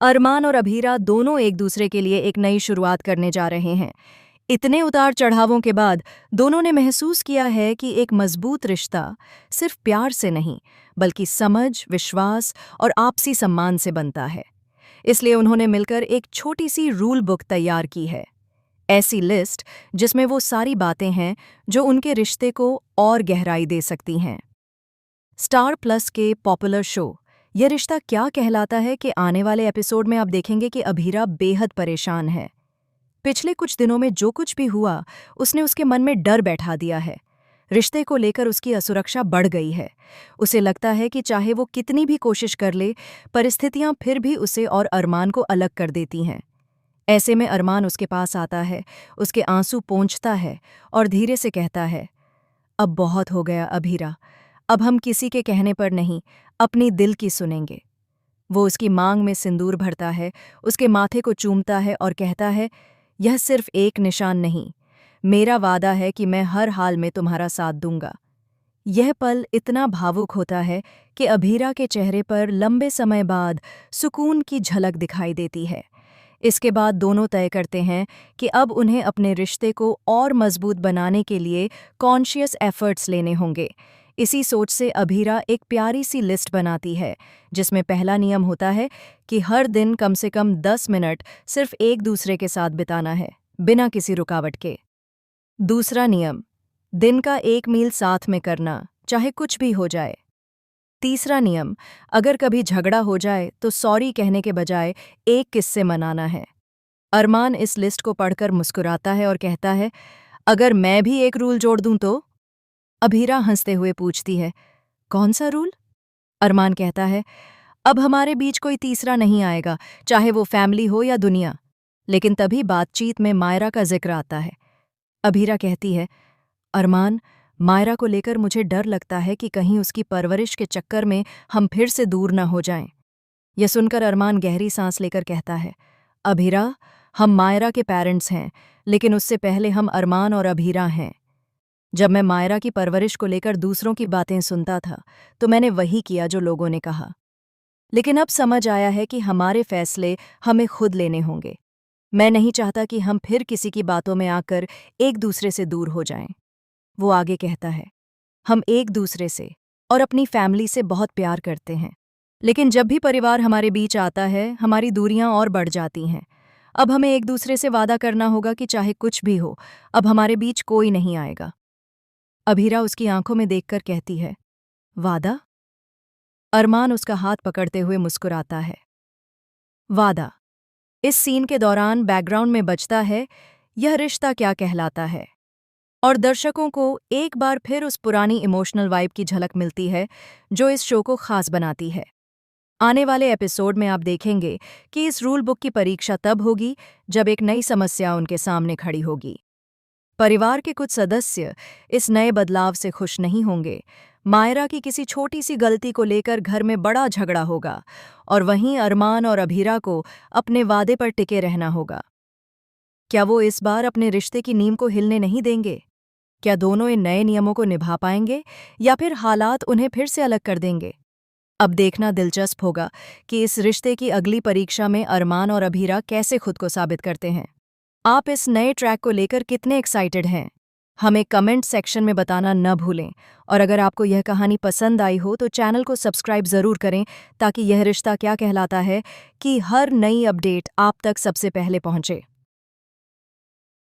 अरमान और अभीरा दोनों एक दूसरे के लिए एक नई शुरुआत करने जा रहे हैं। इतने उतार चढ़ावों के बाद दोनों ने महसूस किया है कि एक मजबूत रिश्ता सिर्फ प्यार से नहीं, बल्कि समझ, विश्वास और आपसी सम्मान से बनता है। इसलिए उन्होंने मिलकर एक छोटी सी रूल बुक तैयार की है। ऐसी लिस्ट जिसमें वो सारी बातें हैं जो उनके रिश्ते को और गहराई दे सकती हैं। स्टार प्लस के पॉपुलर शो ये रिश्ता क्या कहलाता है कि आने वाले एपिसोड में आप देखेंगे कि अभीरा बेहद परेशान है। पिछले कुछ दिनों में जो कुछ भी हुआ उसने उसके मन में डर बैठा दिया है। रिश्ते को लेकर उसकी असुरक्षा बढ़ गई है। उसे लगता है कि चाहे वो कितनी भी कोशिश कर ले, परिस्थितियां फिर भी उसे और अरमान को अलग कर देती हैं। ऐसे में अरमान उसके पास आता है, उसके आंसू पोंछता है और धीरे से कहता है, अब बहुत हो गया अभीरा, अब हम किसी के कहने पर नहीं, अपनी दिल की सुनेंगे। वो उसकी मांग में सिंदूर भरता है, उसके माथे को चूमता है और कहता है, यह सिर्फ एक निशान नहीं, मेरा वादा है कि मैं हर हाल में तुम्हारा साथ दूंगा। यह पल इतना भावुक होता है कि अभीरा के चेहरे पर लंबे समय बाद सुकून की झलक दिखाई देती है। इसके बाद दोनों तय करते हैं कि अब उन्हें अपने रिश्ते को और मजबूत बनाने के लिए कॉन्शियस एफर्ट्स लेने होंगे। इसी सोच से अभीरा एक प्यारी सी लिस्ट बनाती है, जिसमें पहला नियम होता है कि हर दिन कम से कम 10 मिनट सिर्फ एक दूसरे के साथ बिताना है, बिना किसी रुकावट के। दूसरा नियम, दिन का एक मील साथ में करना, चाहे कुछ भी हो जाए। तीसरा नियम, अगर कभी झगड़ा हो जाए तो सॉरी कहने के बजाय एक किस्से मनाना है। अरमान इस लिस्ट को पढ़कर मुस्कुराता है और कहता है, अगर मैं भी एक रूल जोड़ दूं तो? अभीरा हंसते हुए पूछती है, कौन सा रूल? अरमान कहता है, अब हमारे बीच कोई तीसरा नहीं आएगा, चाहे वो फैमिली हो या दुनिया। लेकिन तभी बातचीत में मायरा का जिक्र आता है। अभीरा कहती है, अरमान, मायरा को लेकर मुझे डर लगता है कि कहीं उसकी परवरिश के चक्कर में हम फिर से दूर न हो जाएं। यह सुनकर अरमान गहरी सांस लेकर कहता है, अभीरा, हम मायरा के पेरेंट्स हैं, लेकिन उससे पहले हम अरमान और अभीरा हैं। जब मैं मायरा की परवरिश को लेकर दूसरों की बातें सुनता था तो मैंने वही किया जो लोगों ने कहा। लेकिन अब समझ आया है कि हमारे फैसले हमें खुद लेने होंगे। मैं नहीं चाहता कि हम फिर किसी की बातों में आकर एक दूसरे से दूर हो जाएं। वो आगे कहता है, हम एक दूसरे से और अपनी फैमिली से बहुत प्यार करते हैं, लेकिन जब भी परिवार हमारे बीच आता है हमारी दूरियां और बढ़ जाती हैं। अब हमें एक दूसरे से वादा करना होगा कि चाहे कुछ भी हो, अब हमारे बीच कोई नहीं आएगा। अभीरा उसकी आंखों में देखकर कहती है, वादा? अरमान उसका हाथ पकड़ते हुए मुस्कुराता है। वादा। इस सीन के दौरान बैकग्राउंड में बजता है, यह रिश्ता क्या कहलाता है, और दर्शकों को एक बार फिर उस पुरानी इमोशनल वाइब की झलक मिलती है जो इस शो को खास बनाती है। आने वाले एपिसोड में आप देखेंगे कि इस रूल बुक की परीक्षा तब होगी जब एक नई समस्या उनके सामने खड़ी होगी। परिवार के कुछ सदस्य इस नए बदलाव से खुश नहीं होंगे। मायरा की किसी छोटी सी गलती को लेकर घर में बड़ा झगड़ा होगा, और वहीं अरमान और अभीरा को अपने वादे पर टिके रहना होगा। क्या वो इस बार अपने रिश्ते की नींव को हिलने नहीं देंगे? क्या दोनों इन नए नियमों को निभा पाएंगे या फिर हालात उन्हें फिर से अलग कर देंगे? अब देखना दिलचस्प होगा कि इस रिश्ते की अगली परीक्षा में अरमान और अभीरा कैसे खुद को साबित करते हैं। आप इस नए ट्रैक को लेकर कितने एक्साइटेड हैं? हमें कमेंट सेक्शन में बताना न भूलें। और अगर आपको यह कहानी पसंद आई हो तो चैनल को सब्सक्राइब ज़रूर करें, ताकि यह रिश्ता क्या कहलाता है कि हर नई अपडेट आप तक सबसे पहले पहुंचे।